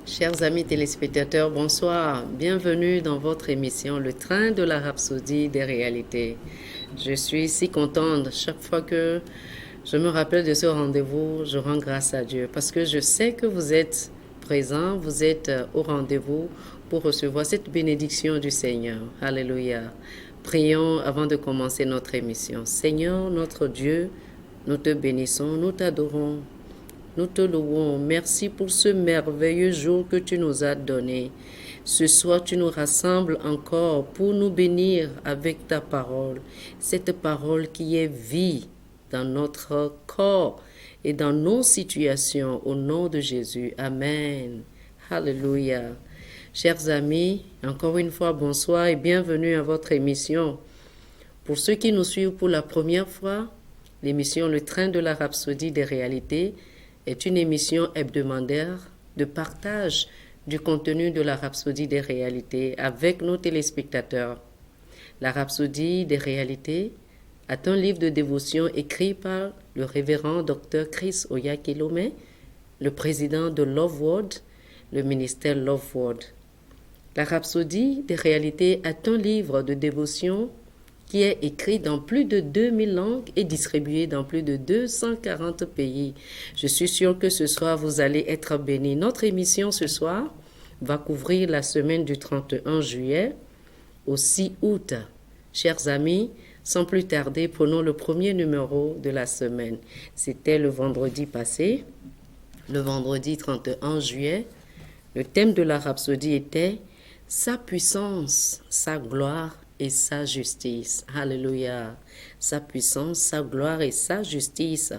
Chers amis téléspectateurs, bonsoir. Bienvenue dans votre émission Le Train de la Rhapsodie des réalités. Je suis si contente chaque fois que je me rappelle de ce rendez-vous, je rends grâce à Dieu parce que je sais que vous êtes présents, vous êtes au rendez-vous pour recevoir cette bénédiction du Seigneur. Alléluia. Prions avant de commencer notre émission. Seigneur, notre Dieu, nous te bénissons, nous t'adorons. Nous te louons. Merci pour ce merveilleux jour que tu nous as donné. Ce soir, tu nous rassembles encore pour nous bénir avec ta parole. Cette parole qui est vie dans notre corps et dans nos situations. Au nom de Jésus. Amen. Alléluia. Chers amis, encore une fois, bonsoir et bienvenue à votre émission. Pour ceux qui nous suivent pour la première fois, l'émission Le Train de la Rhapsodie des réalités est une émission hebdomadaire de partage du contenu de la Rhapsodie des réalités avec nos téléspectateurs. La Rhapsodie des réalités est un livre de dévotion écrit par le révérend Dr. Chris Oyakhilome, le président de Love World, le ministère Love World. La Rhapsodie des réalités est un livre de dévotion qui est écrit dans plus de 2000 langues et distribué dans plus de 240 pays. Je suis sûre que ce soir, vous allez être bénis. Notre émission ce soir va couvrir la semaine du 31 juillet au 6 août. Chers amis, sans plus tarder, prenons le premier numéro de la semaine. C'était le vendredi passé, le vendredi 31 juillet. Le thème de la Rhapsodie était « Sa puissance, sa gloire » et sa justice. Alléluia. Sa puissance, sa gloire et sa justice.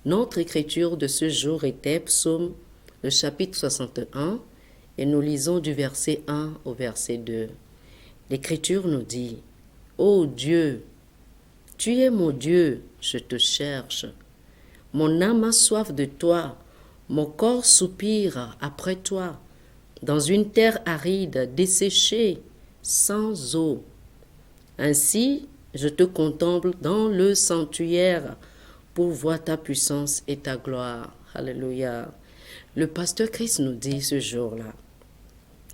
Notre écriture de ce jour était Psaume, le chapitre 61, et nous lisons du verset 1 au verset 2. L'écriture nous dit, « Ô Dieu, tu es mon Dieu, je te cherche. Mon âme a soif de toi, mon corps soupire après toi, dans une terre aride, desséchée, sans eau. Ainsi, je te contemple dans le sanctuaire pour voir ta puissance et ta gloire. » Alléluia. Le pasteur Christ nous dit ce jour-là,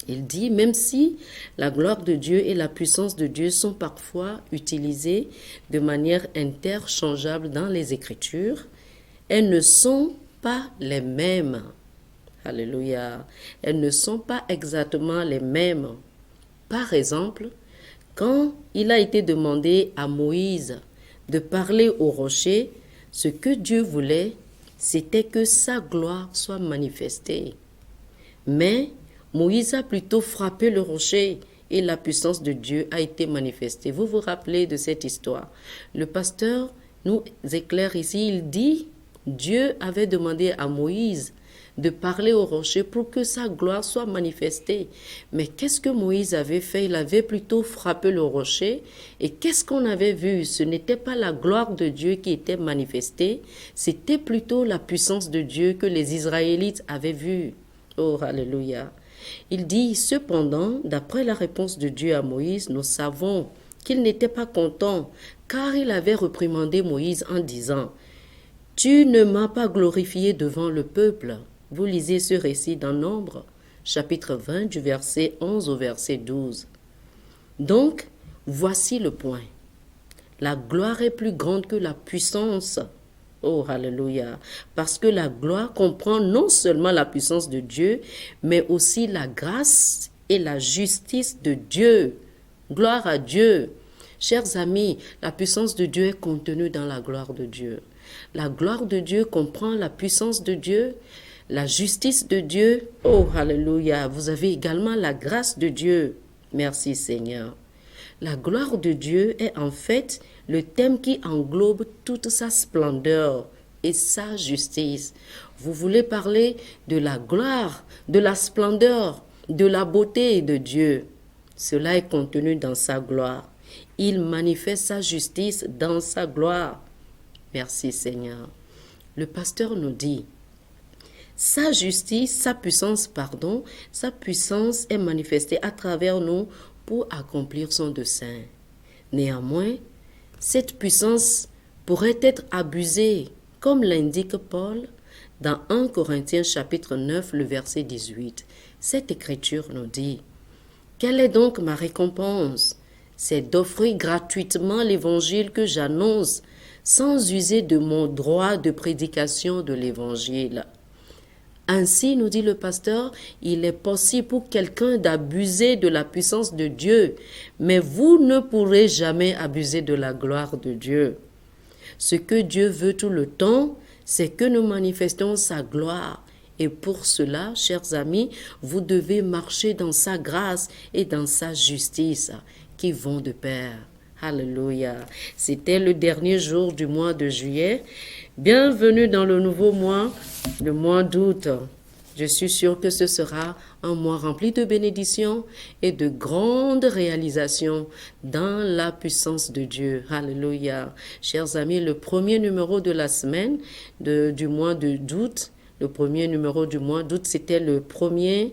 il dit, même si la gloire de Dieu et la puissance de Dieu sont parfois utilisées de manière interchangeable dans les Écritures, elles ne sont pas les mêmes. Alléluia. Elles ne sont pas exactement les mêmes. Par exemple, quand il a été demandé à Moïse de parler au rocher, ce que Dieu voulait, c'était que sa gloire soit manifestée. Mais Moïse a plutôt frappé le rocher et la puissance de Dieu a été manifestée. Vous vous rappelez de cette histoire. Le pasteur nous éclaire ici, il dit, Dieu avait demandé à Moïse de parler au rocher pour que sa gloire soit manifestée. Mais qu'est-ce que Moïse avait fait? Il avait plutôt frappé le rocher. Et qu'est-ce qu'on avait vu? Ce n'était pas la gloire de Dieu qui était manifestée, c'était plutôt la puissance de Dieu que les Israélites avaient vue. Oh, alléluia. Il dit, cependant, d'après la réponse de Dieu à Moïse, nous savons qu'il n'était pas content, car il avait réprimandé Moïse en disant, « Tu ne m'as pas glorifié devant le peuple. » Vous lisez ce récit dans Nombre, chapitre 20, du verset 11 au verset 12. Donc, voici le point. La gloire est plus grande que la puissance. Oh, alléluia. Parce que la gloire comprend non seulement la puissance de Dieu, mais aussi la grâce et la justice de Dieu. Gloire à Dieu. Chers amis, la puissance de Dieu est contenue dans la gloire de Dieu. La gloire de Dieu comprend la puissance de Dieu, la justice de Dieu. Oh, alléluia. Vous avez également la grâce de Dieu. Merci Seigneur. La gloire de Dieu est en fait le thème qui englobe toute sa splendeur et sa justice. Vous voulez parler de la gloire, de la splendeur, de la beauté de Dieu. Cela est contenu dans sa gloire. Il manifeste sa justice dans sa gloire. Merci Seigneur. Le pasteur nous dit, sa justice, sa puissance est manifestée à travers nous pour accomplir son dessein. Néanmoins, cette puissance pourrait être abusée, comme l'indique Paul Dans 1 Corinthiens chapitre 9, le verset 18, cette écriture nous dit: « Quelle est donc ma récompense? C'est d'offrir gratuitement l'évangile que j'annonce, sans user de mon droit de prédication de l'évangile. » Ainsi, nous dit le pasteur, il est possible pour quelqu'un d'abuser de la puissance de Dieu, mais vous ne pourrez jamais abuser de la gloire de Dieu. Ce que Dieu veut tout le temps, c'est que nous manifestions sa gloire. Et pour cela, chers amis, vous devez marcher dans sa grâce et dans sa justice, qui vont de pair. Alléluia. C'était le dernier jour du mois de juillet. Bienvenue dans le nouveau mois, le mois d'août. Je suis sûre que ce sera un mois rempli de bénédictions et de grandes réalisations dans la puissance de Dieu. Alléluia. Chers amis, le premier numéro de la semaine du mois d'août, le premier numéro du mois d'août, c'était le 1er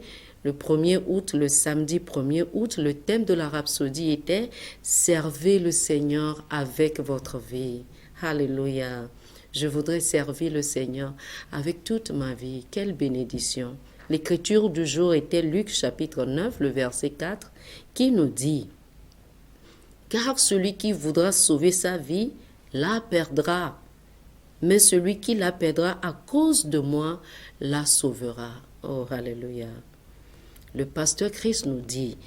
août, le samedi 1er août. Le thème de la rhapsodie était « Servez le Seigneur avec votre vie ». Alléluia. Je voudrais servir le Seigneur avec toute ma vie. Quelle bénédiction. L'écriture du jour était Luc chapitre 9, le verset 4, qui nous dit: « Car celui qui voudra sauver sa vie, la perdra. Mais celui qui la perdra à cause de moi, la sauvera. » Oh, alléluia. Le pasteur Christ nous dit: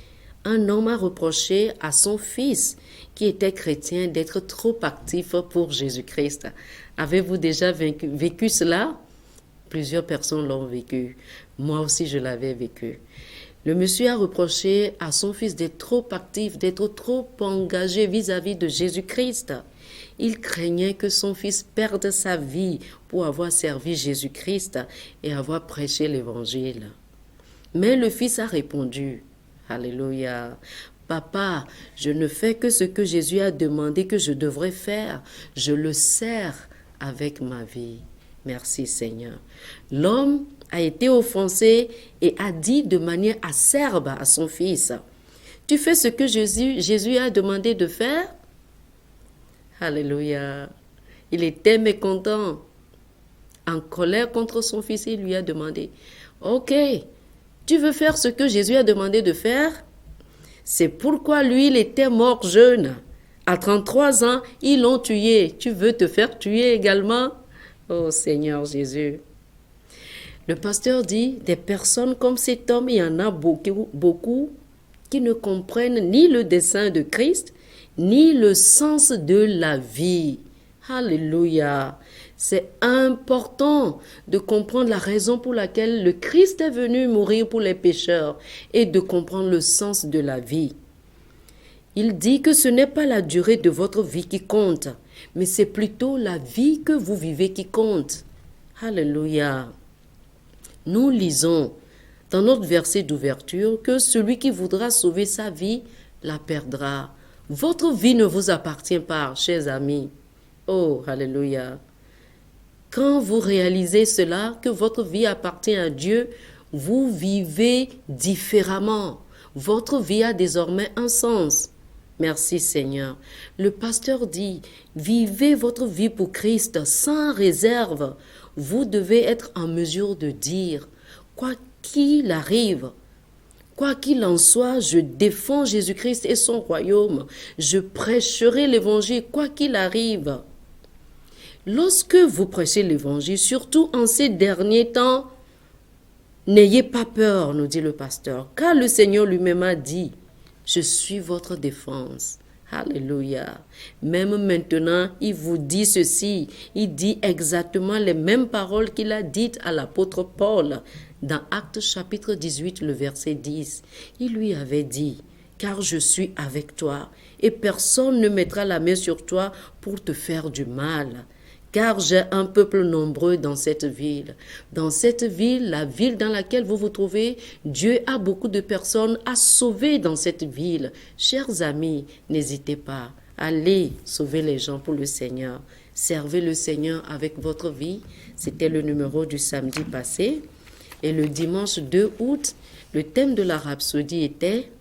un homme a reproché à son fils, qui était chrétien, d'être trop actif pour Jésus-Christ. Avez-vous déjà vécu cela? Plusieurs personnes l'ont vécu. Moi aussi, je l'avais vécu. Le monsieur a reproché à son fils d'être trop actif, d'être trop engagé vis-à-vis de Jésus-Christ. Il craignait que son fils perde sa vie pour avoir servi Jésus-Christ et avoir prêché l'Évangile. Mais le fils a répondu: Alléluia. Papa, je ne fais que ce que Jésus a demandé que je devrais faire. Je le sers avec ma vie. Merci Seigneur. L'homme a été offensé et a dit de manière acerbe à son fils: tu fais ce que Jésus a demandé de faire? Alléluia. Il était mécontent, en colère contre son fils. Il lui a demandé: ok, tu veux faire ce que Jésus a demandé de faire? C'est pourquoi lui, il était mort jeune. À 33 ans, ils l'ont tué. Tu veux te faire tuer également? Oh Seigneur Jésus. Le pasteur dit: des personnes comme cet homme, il y en a beaucoup qui ne comprennent ni le dessein de Christ, ni le sens de la vie. Alléluia. C'est important de comprendre la raison pour laquelle le Christ est venu mourir pour les pécheurs et de comprendre le sens de la vie. Il dit que ce n'est pas la durée de votre vie qui compte, mais c'est plutôt la vie que vous vivez qui compte. Alléluia. Nous lisons dans notre verset d'ouverture que celui qui voudra sauver sa vie la perdra. Votre vie ne vous appartient pas, chers amis. Oh, alléluia. Quand vous réalisez cela, que votre vie appartient à Dieu, vous vivez différemment. Votre vie a désormais un sens. Merci Seigneur. Le pasteur dit: vivez votre vie pour Christ sans réserve. Vous devez être en mesure de dire: quoi qu'il arrive, quoi qu'il en soit, je défends Jésus-Christ et son royaume. Je prêcherai l'évangile quoi qu'il arrive. Lorsque vous prêchez l'évangile, surtout en ces derniers temps, n'ayez pas peur, nous dit le pasteur, car le Seigneur lui-même a dit: je suis votre défense. Alléluia. Même maintenant, il vous dit ceci. Il dit exactement les mêmes paroles qu'il a dites à l'apôtre Paul dans Actes chapitre 18, le verset 10. Il lui avait dit: car je suis avec toi et personne ne mettra la main sur toi pour te faire du mal. Car j'ai un peuple nombreux dans cette ville. Dans cette ville, la ville dans laquelle vous vous trouvez, Dieu a beaucoup de personnes à sauver dans cette ville. Chers amis, n'hésitez pas. Allez sauver les gens pour le Seigneur. Servez le Seigneur avec votre vie. C'était le numéro du samedi passé. Et le dimanche 2 août, le thème de la rhapsodie était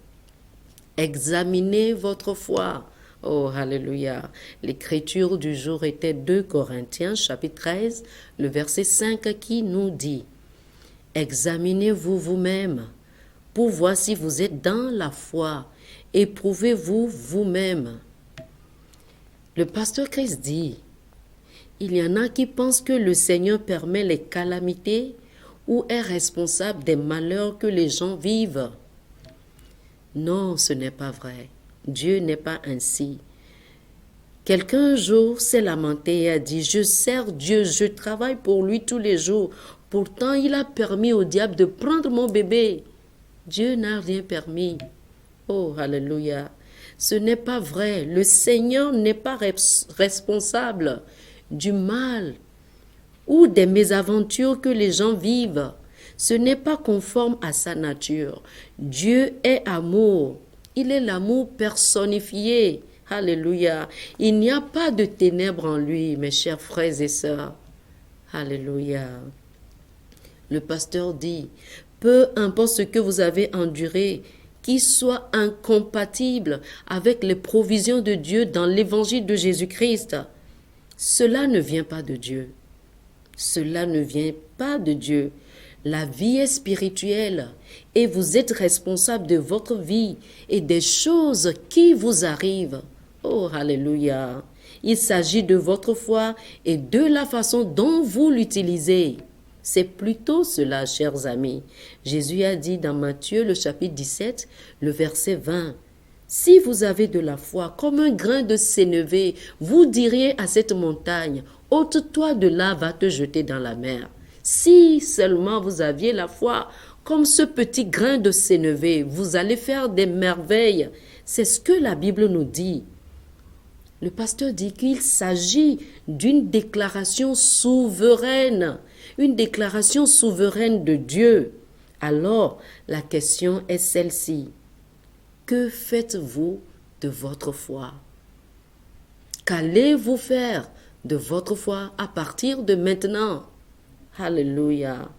« Examinez votre foi Oh, alléluia. L'écriture du jour était 2 Corinthiens, chapitre 13, le verset 5 qui nous dit « Examinez-vous vous-même pour voir si vous êtes dans la foi. Éprouvez-vous vous-même. » Le pasteur Christ dit « Il y en a qui pensent que le Seigneur permet les calamités ou est responsable des malheurs que les gens vivent. » Non, ce n'est pas vrai. Dieu n'est pas ainsi. Quelqu'un un jour s'est lamenté et a dit « Je sers Dieu, je travaille pour lui tous les jours. Pourtant, il a permis au diable de prendre mon bébé. » Dieu n'a rien permis. Oh, alléluia. Ce n'est pas vrai. Le Seigneur n'est pas responsable du mal ou des mésaventures que les gens vivent. Ce n'est pas conforme à sa nature. Dieu est amour. Il est l'amour personnifié. Alléluia. Il n'y a pas de ténèbres en lui, mes chers frères et sœurs. Alléluia. Le pasteur dit, peu importe ce que vous avez enduré, qui soit incompatible avec les provisions de Dieu dans l'évangile de Jésus-Christ, cela ne vient pas de Dieu. Cela ne vient pas de Dieu. La vie est spirituelle et vous êtes responsable de votre vie et des choses qui vous arrivent. Oh, alléluia. Il s'agit de votre foi et de la façon dont vous l'utilisez. C'est plutôt cela, chers amis. Jésus a dit dans Matthieu, le chapitre 17, le verset 20, « Si vous avez de la foi comme un grain de sénévé, vous diriez à cette montagne, « ôte-toi de là, va te jeter dans la mer. » Si seulement vous aviez la foi comme ce petit grain de sénévé, vous allez faire des merveilles. C'est ce que la Bible nous dit. Le pasteur dit qu'il s'agit d'une déclaration souveraine, une déclaration souveraine de Dieu. Alors, la question est celle-ci. Que faites-vous de votre foi? Qu'allez-vous faire de votre foi à partir de maintenant? Alléluia.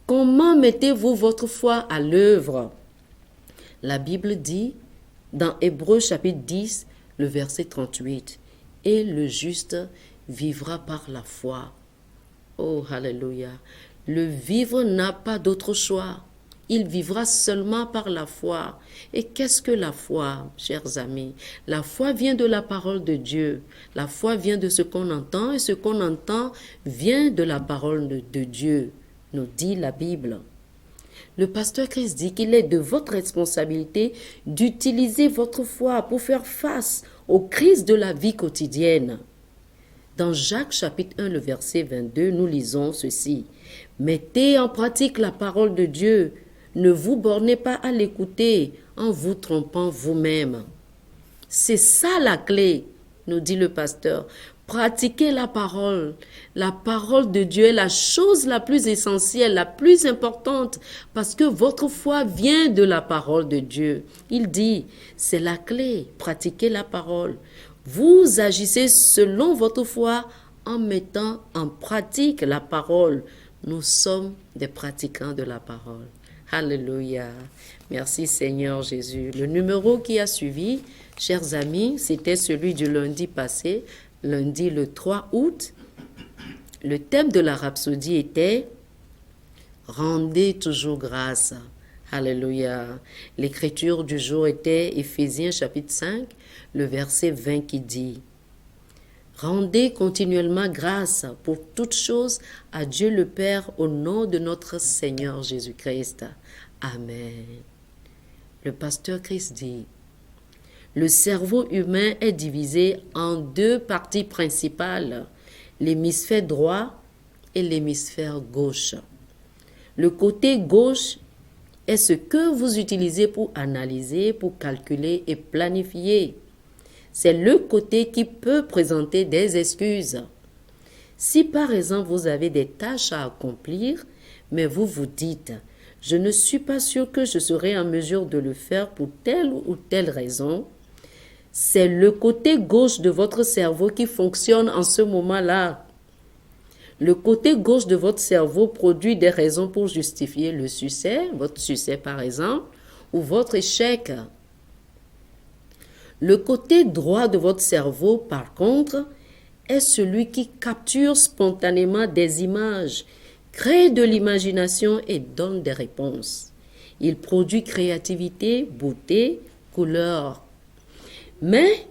Comment mettez-vous votre foi à l'œuvre? La Bible dit dans Hébreux chapitre 10, le verset 38, « Et le juste vivra par la foi. » Oh, alléluia. Le vivre n'a pas d'autre choix. Il vivra seulement par la foi. Et qu'est-ce que la foi, chers amis? La foi vient de la parole de Dieu. La foi vient de ce qu'on entend et ce qu'on entend vient de la parole de Dieu, nous dit la Bible. Le pasteur Christ dit qu'il est de votre responsabilité d'utiliser votre foi pour faire face aux crises de la vie quotidienne. Dans Jacques chapitre 1, le verset 22, nous lisons ceci. « Mettez en pratique la parole de Dieu. Ne vous bornez pas à l'écouter en vous trompant vous-même. » C'est ça la clé, nous dit le pasteur. Pratiquez la parole. La parole de Dieu est la chose la plus essentielle, la plus importante, parce que votre foi vient de la parole de Dieu. Il dit, c'est la clé, pratiquez la parole. Vous agissez selon votre foi en mettant en pratique la parole. Nous sommes des pratiquants de la parole. Alléluia. Merci Seigneur Jésus. Le numéro qui a suivi, chers amis, c'était celui du lundi passé, lundi le 3 août. Le thème de la rhapsodie était « Rendez toujours grâce ». Alléluia. L'écriture du jour était Éphésiens chapitre 5, le verset 20 qui dit « Rendez continuellement grâce pour toutes choses à Dieu le Père au nom de notre Seigneur Jésus-Christ. Amen. » Le pasteur Christ dit « Le cerveau humain est divisé en deux parties principales, l'hémisphère droit et l'hémisphère gauche. Le côté gauche est ce que vous utilisez pour analyser, pour calculer et planifier. C'est le côté qui peut présenter des excuses. Si par exemple vous avez des tâches à accomplir, mais vous vous dites « Je ne suis pas sûr que je serai en mesure de le faire pour telle ou telle raison », c'est le côté gauche de votre cerveau qui fonctionne en ce moment-là. Le côté gauche de votre cerveau produit des raisons pour justifier le succès, votre succès par exemple, ou votre échec. Le côté droit de votre cerveau, par contre, est celui qui capture spontanément des images, crée de l'imagination et donne des réponses. Il produit créativité, beauté, couleur. Mais,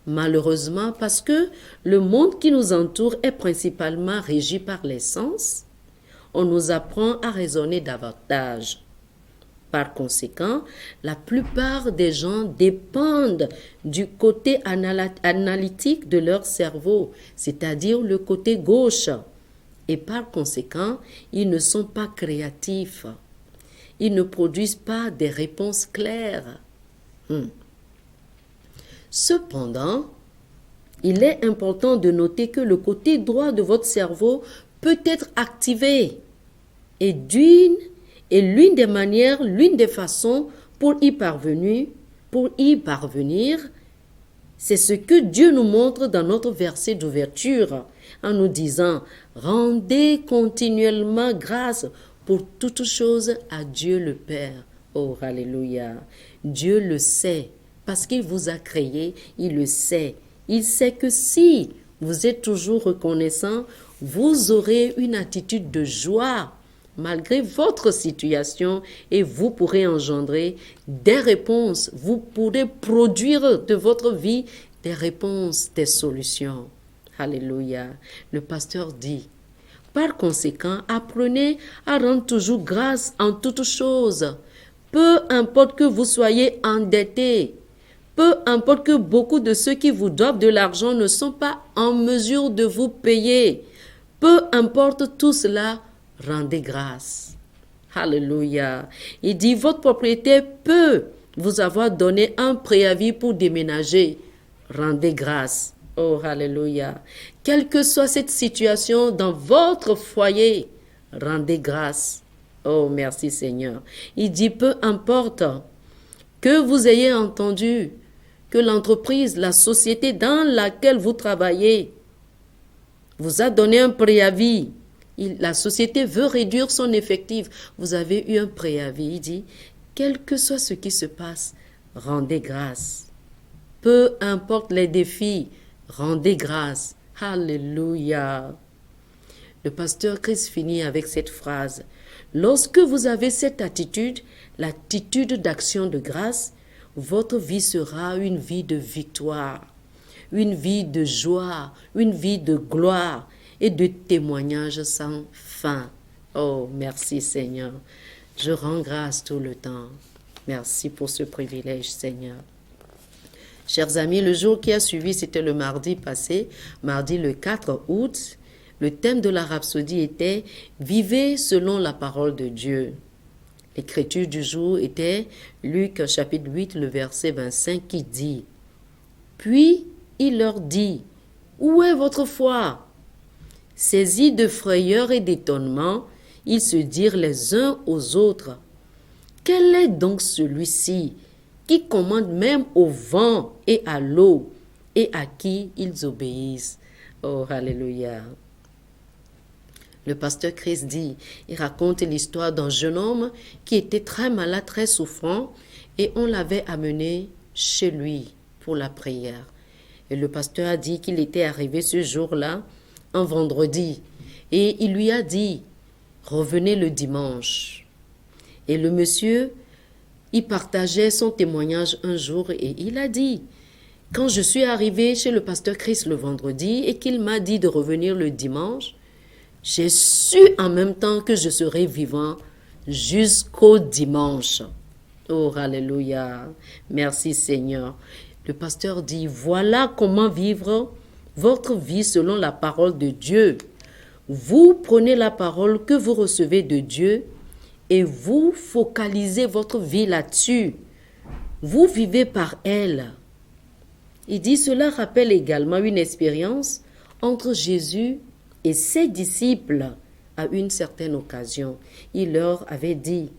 malheureusement, parce que le monde qui nous entoure est principalement régi par les sens, on nous apprend à raisonner davantage. Par conséquent, la plupart des gens dépendent du côté analytique de leur cerveau, c'est-à-dire le côté gauche. Et par conséquent, ils ne sont pas créatifs. Ils ne produisent pas des réponses claires. Cependant, il est important de noter que le côté droit de votre cerveau peut être activé. Et l'une des manières, l'une des façons pour y parvenir, c'est ce que Dieu nous montre dans notre verset d'ouverture en nous disant « Rendez continuellement grâce pour toutes choses à Dieu le Père. » Oh, alléluia. Dieu le sait parce qu'il vous a créé, il le sait. Il sait que si vous êtes toujours reconnaissant, vous aurez une attitude de joie malgré votre situation et vous pourrez engendrer des réponses. Vous pourrez produire de votre vie des réponses, des solutions. Alléluia. Le pasteur dit, par conséquent, apprenez à rendre toujours grâce en toutes choses. Peu importe que vous soyez endetté, peu importe que beaucoup de ceux qui vous doivent de l'argent ne sont pas en mesure de vous payer. Peu importe tout cela, rendez grâce. Alléluia. Il dit, votre propriétaire peut vous avoir donné un préavis pour déménager. Rendez grâce. Oh, alléluia. Quelle que soit cette situation dans votre foyer, rendez grâce. Oh, merci Seigneur. Il dit, peu importe que vous ayez entendu que l'entreprise, la société dans laquelle vous travaillez vous a donné un préavis. La société veut réduire son effectif. Vous avez eu un préavis. Il dit, quel que soit ce qui se passe, rendez grâce. Peu importe les défis, rendez grâce. Alléluia. Le pasteur Chris finit avec cette phrase. Lorsque vous avez cette attitude, l'attitude d'action de grâce, votre vie sera une vie de victoire, une vie de joie, une vie de gloire et de témoignages sans fin. Oh, merci Seigneur. Je rends grâce tout le temps. Merci pour ce privilège, Seigneur. Chers amis, le jour qui a suivi, c'était le mardi passé, mardi le 4 août. Le thème de la rhapsodie était « Vivez selon la parole de Dieu ». L'écriture du jour était Luc chapitre 8, le verset 25 qui dit « Puis il leur dit, où est votre foi ?» Saisis de frayeur et d'étonnement, ils se dirent les uns aux autres, « Quel est donc celui-ci qui commande même au vent et à l'eau et à qui ils obéissent ?» Oh, alléluia. Le pasteur Chris dit, il raconte l'histoire d'un jeune homme qui était très malade, très souffrant, et on l'avait amené chez lui pour la prière. Et le pasteur a dit qu'il était arrivé ce jour-là, un vendredi, et il lui a dit, revenez le dimanche. Et le monsieur, il partageait son témoignage un jour et il a dit, quand je suis arrivé chez le pasteur Chris le vendredi et qu'il m'a dit de revenir le dimanche, j'ai su en même temps que je serai vivant jusqu'au dimanche. Oh, alléluia. Merci Seigneur. Le pasteur dit, voilà comment vivre votre vie selon la parole de Dieu. Vous prenez la parole que vous recevez de Dieu et vous focalisez votre vie là-dessus. Vous vivez par elle. Il dit, cela rappelle également une expérience entre Jésus et ses disciples à une certaine occasion. Il leur avait dit,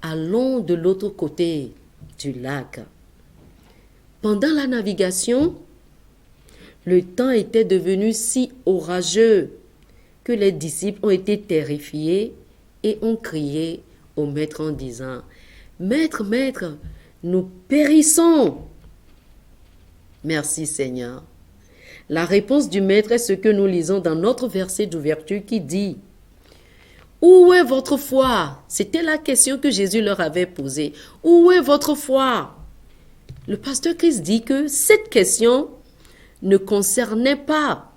allons de l'autre côté du lac. Pendant la navigation, le temps était devenu si orageux que les disciples ont été terrifiés et ont crié au maître en disant, « Maître, maître, nous périssons !» Merci Seigneur. La réponse du Maître est ce que nous lisons dans notre verset d'ouverture qui dit « Où est votre foi ?» C'était la question que Jésus leur avait posée. « Où est votre foi ?» Le pasteur Christ dit que cette question ne concernait pas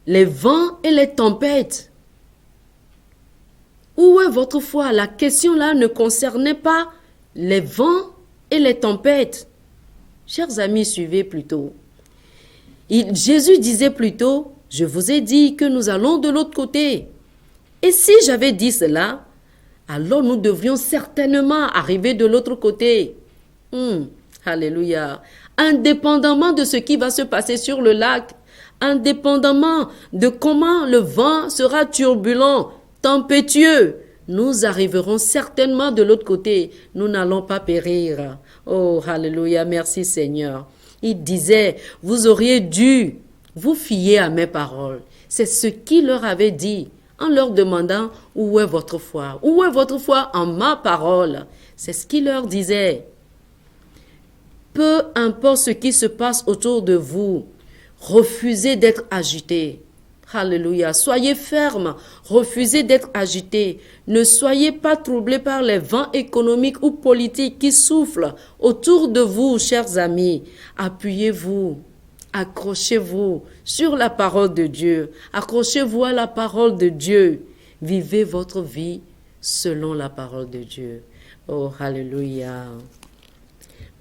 les vents et les tempêtes. Où est votre foi? La question là ne concernait pas les vents et les tempêtes. Chers amis, suivez plutôt. Jésus disait plutôt, je vous ai dit que nous allons de l'autre côté. Et si j'avais dit cela, alors nous devrions certainement arriver de l'autre côté. Alléluia. Indépendamment de ce qui va se passer sur le lac, indépendamment de comment le vent sera turbulent, tempétueux, nous arriverons certainement de l'autre côté. Nous n'allons pas périr. Oh, alléluia, merci Seigneur. Il disait, vous auriez dû vous fier à mes paroles. C'est ce qu'il leur avait dit en leur demandant, où est votre foi? Où est votre foi en ma parole? C'est ce qu'il leur disait. Peu importe ce qui se passe autour de vous, refusez d'être agité. Alléluia. Soyez fermes, refusez d'être agités. Ne soyez pas troublés par les vents économiques ou politiques qui soufflent autour de vous, chers amis. Appuyez-vous, accrochez-vous sur la parole de Dieu. Accrochez-vous à la parole de Dieu. Vivez votre vie selon la parole de Dieu. Oh, alléluia.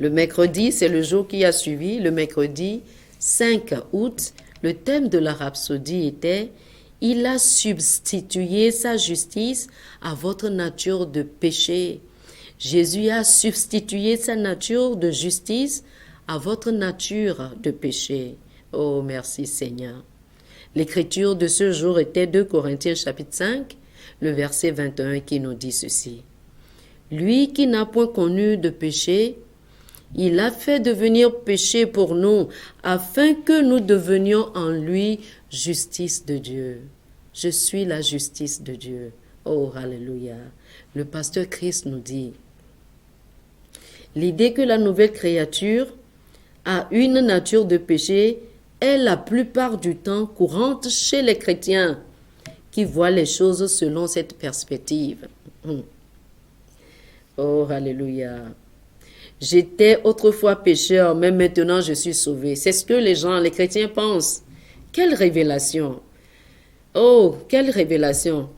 Le mercredi, c'est le jour qui a suivi, le mercredi 5 août, le thème de la rhapsodie était « Il a substitué sa justice à votre nature de péché ». Jésus a substitué sa nature de justice à votre nature de péché. Oh, merci Seigneur. L'écriture de ce jour était 2 Corinthiens chapitre 5, le verset 21 qui nous dit ceci. « Lui qui n'a point connu de péché, il a fait devenir péché pour nous, afin que nous devenions en lui justice de Dieu. Je suis la justice de Dieu. Oh, alléluia. Le pasteur Christ nous dit, l'idée que la nouvelle créature a une nature de péché est la plupart du temps courante chez les chrétiens qui voient les choses selon cette perspective. Oh, alléluia. J'étais autrefois pécheur, mais maintenant je suis sauvé. C'est ce que les chrétiens pensent. Quelle révélation! Oh, quelle révélation!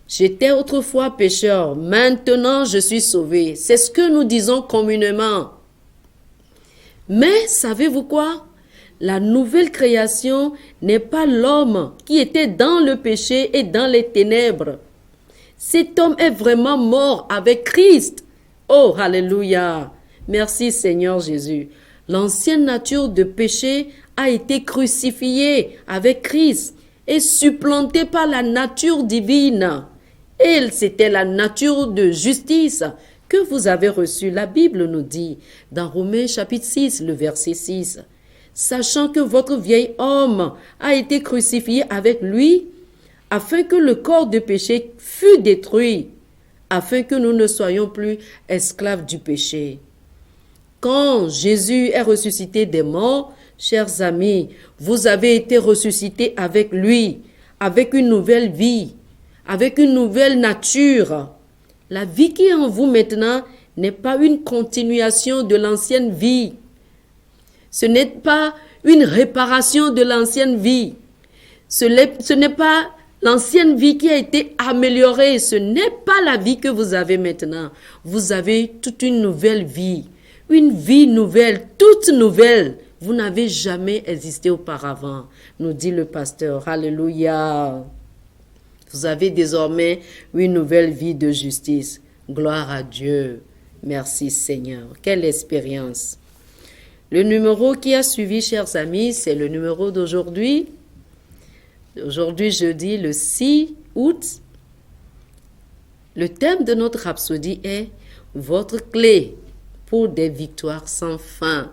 J'étais autrefois pécheur, maintenant je suis sauvé. C'est ce que nous disons communément. Mais savez-vous quoi? La nouvelle création n'est pas l'homme qui était dans le péché et dans les ténèbres. Cet homme est vraiment mort avec Christ. Oh, alléluia! Merci Seigneur Jésus. L'ancienne nature de péché a été crucifiée avec Christ et supplantée par la nature divine. Et c'était la nature de justice que vous avez reçue. La Bible nous dit dans Romains chapitre 6, le verset 6, « Sachant que votre vieil homme a été crucifié avec lui, afin que le corps de péché fût détruit, afin que nous ne soyons plus esclaves du péché. » Quand Jésus est ressuscité des morts, chers amis, vous avez été ressuscités avec lui, avec une nouvelle vie, avec une nouvelle nature. La vie qui est en vous maintenant n'est pas une continuation de l'ancienne vie. Ce n'est pas une réparation de l'ancienne vie. Ce n'est pas l'ancienne vie qui a été améliorée. Ce n'est pas la vie que vous avez maintenant. Vous avez toute une nouvelle vie. Une vie nouvelle, toute nouvelle. Vous n'avez jamais existé auparavant, nous dit le pasteur. Alléluia. Vous avez désormais une nouvelle vie de justice. Gloire à Dieu. Merci Seigneur. Quelle expérience. Le numéro qui a suivi, chers amis, c'est le numéro d'aujourd'hui. Aujourd'hui, jeudi, le 6 août. Le thème de notre rhapsodie est « Votre clé » pour des victoires sans fin.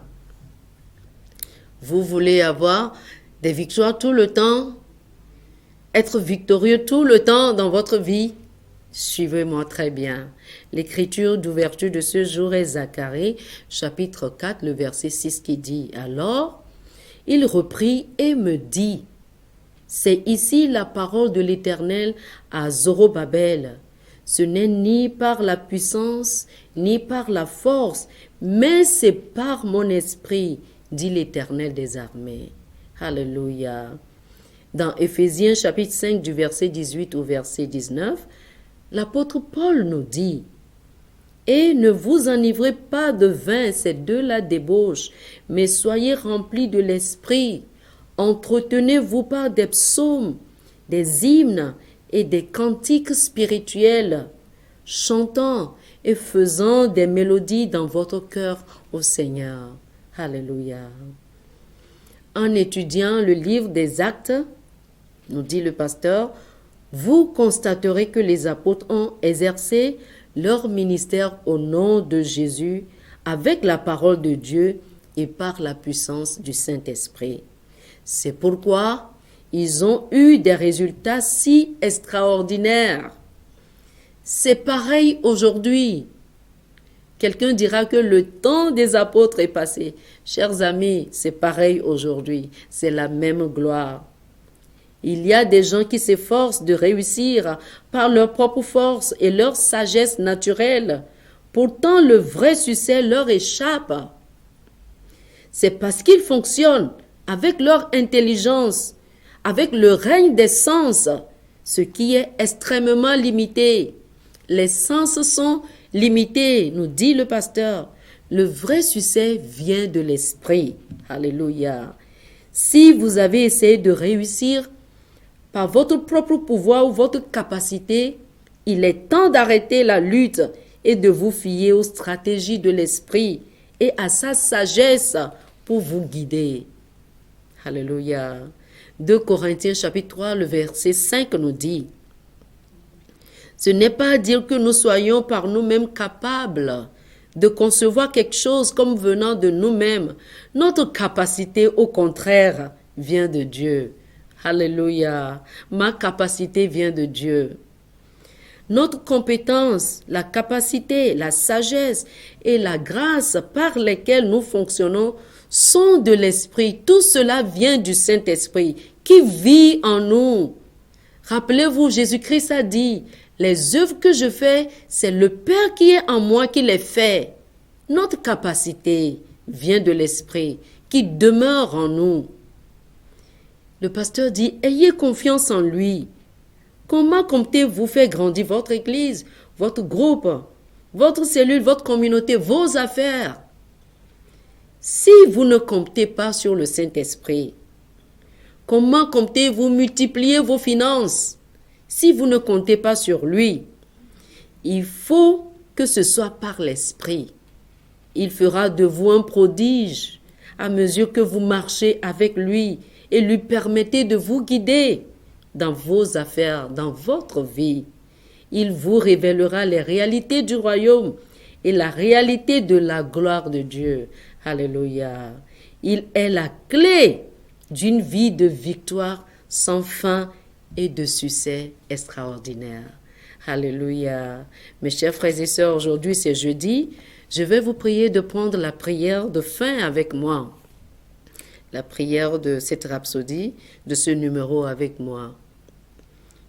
Vous voulez avoir des victoires tout le temps, être victorieux tout le temps dans votre vie. Suivez-moi très bien. L'écriture d'ouverture de ce jour est Zacharie, chapitre 4, le verset 6 qui dit « Alors, il reprit et me dit, c'est ici la parole de l'Éternel à Zorobabel. Ce n'est ni par la puissance, ni par la force, mais c'est par mon esprit, dit l'Éternel des armées. » Alléluia. Dans Éphésiens chapitre 5 du verset 18 au verset 19, l'apôtre Paul nous dit « Et ne vous enivrez pas de vin, c'est de la débauche, mais soyez remplis de l'esprit. Entretenez-vous par des psaumes, des hymnes et des cantiques spirituels, chantant et faisant des mélodies dans votre cœur au Seigneur. » Alléluia. En étudiant le livre des Actes, nous dit le pasteur, vous constaterez que les apôtres ont exercé leur ministère au nom de Jésus avec la parole de Dieu et par la puissance du Saint-Esprit. C'est pourquoi ils ont eu des résultats si extraordinaires. C'est pareil aujourd'hui. Quelqu'un dira que le temps des apôtres est passé. Chers amis, c'est pareil aujourd'hui. C'est la même gloire. Il y a des gens qui s'efforcent de réussir par leur propre force et leur sagesse naturelle. Pourtant, le vrai succès leur échappe. C'est parce qu'ils fonctionnent avec leur intelligence, avec le règne des sens, ce qui est extrêmement limité. Les sens sont limités, nous dit le pasteur. Le vrai succès vient de l'esprit. Alléluia. Si vous avez essayé de réussir par votre propre pouvoir ou votre capacité, il est temps d'arrêter la lutte et de vous fier aux stratégies de l'esprit et à sa sagesse pour vous guider. Alléluia. 2 Corinthiens chapitre 3, le verset 5 nous dit « Ce n'est pas à dire que nous soyons par nous-mêmes capables de concevoir quelque chose comme venant de nous-mêmes. Notre capacité, au contraire, vient de Dieu. » Alléluia. Ma capacité vient de Dieu. Notre compétence, la capacité, la sagesse et la grâce par lesquelles nous fonctionnons sont de l'Esprit. Tout cela vient du Saint-Esprit qui vit en nous. Rappelez-vous, Jésus-Christ a dit, les œuvres que je fais, c'est le Père qui est en moi qui les fait. Notre capacité vient de l'Esprit qui demeure en nous. Le pasteur dit, ayez confiance en lui. Comment comptez-vous faire grandir votre église, votre groupe, votre cellule, votre communauté, vos affaires? Si vous ne comptez pas sur le Saint-Esprit, comment comptez-vous multiplier vos finances si vous ne comptez pas sur lui? Il faut que ce soit par l'Esprit. Il fera de vous un prodige à mesure que vous marchez avec lui et lui permettez de vous guider dans vos affaires, dans votre vie. Il vous révélera les réalités du royaume et la réalité de la gloire de Dieu. Alléluia. Il est la clé d'une vie de victoire sans fin et de succès extraordinaire. Alléluia. Mes chers frères et sœurs, aujourd'hui c'est jeudi. Je vais vous prier de prendre la prière de fin avec moi. La prière de cette rhapsodie, de ce numéro avec moi.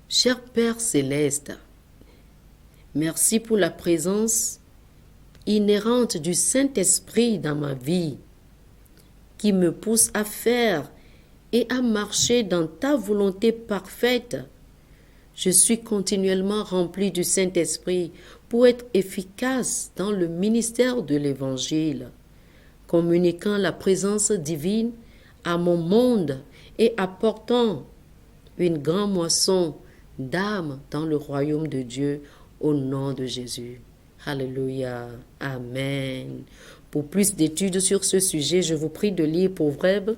Cher Père céleste, merci pour la présence inhérente du Saint-Esprit dans ma vie, qui me pousse à faire et à marcher dans ta volonté parfaite. Je suis continuellement rempli du Saint-Esprit pour être efficace dans le ministère de l'Évangile, communiquant la présence divine à mon monde et apportant une grande moisson d'âmes dans le royaume de Dieu au nom de Jésus. Alléluia. Amen. Pour plus d'études sur ce sujet, je vous prie de lire Proverbes,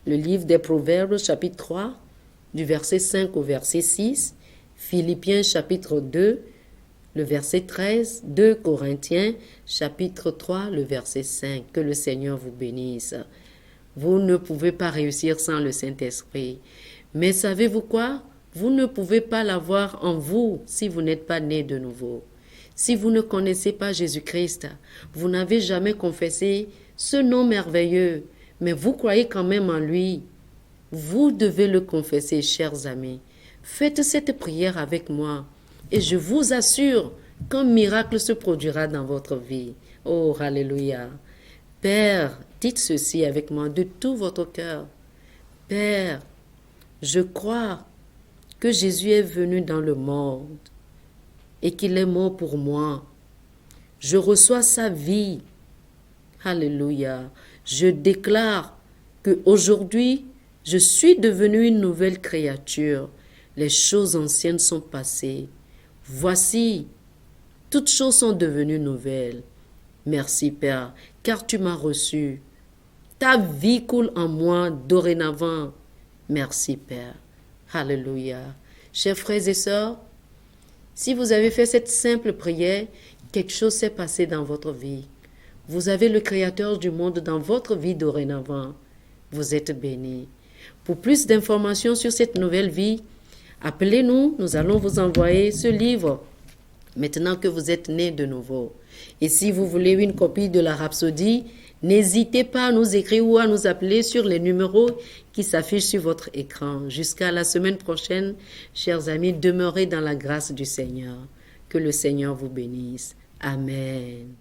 le livre des Proverbes, chapitre 3, du verset 5 au verset 6, Philippiens, chapitre 2, le verset 13, 2 Corinthiens, chapitre 3, le verset 5. Que le Seigneur vous bénisse. Vous ne pouvez pas réussir sans le Saint-Esprit. Mais savez-vous quoi? Vous ne pouvez pas l'avoir en vous si vous n'êtes pas né de nouveau. Si vous ne connaissez pas Jésus-Christ, vous n'avez jamais confessé ce nom merveilleux, mais vous croyez quand même en lui. Vous devez le confesser, chers amis. Faites cette prière avec moi et je vous assure qu'un miracle se produira dans votre vie. Oh, alléluia. Père, dites ceci avec moi de tout votre cœur. Père, je crois que Jésus est venu dans le monde et qu'il est mort pour moi. Je reçois sa vie. Alléluia. Je déclare que aujourd'hui, je suis devenue une nouvelle créature. Les choses anciennes sont passées. Voici, toutes choses sont devenues nouvelles. Merci Père, car tu m'as reçu. Ta vie coule en moi dorénavant. Merci Père. Alléluia. Chers frères et sœurs, si vous avez fait cette simple prière, quelque chose s'est passé dans votre vie. Vous avez le Créateur du monde dans votre vie dorénavant. Vous êtes bénis. Pour plus d'informations sur cette nouvelle vie, appelez-nous, nous allons vous envoyer ce livre, maintenant que vous êtes nés de nouveau. Et si vous voulez une copie de la Rhapsodie, n'hésitez pas à nous écrire ou à nous appeler sur les numéros qui s'affichent sur votre écran. Jusqu'à la semaine prochaine, chers amis, demeurez dans la grâce du Seigneur. Que le Seigneur vous bénisse. Amen.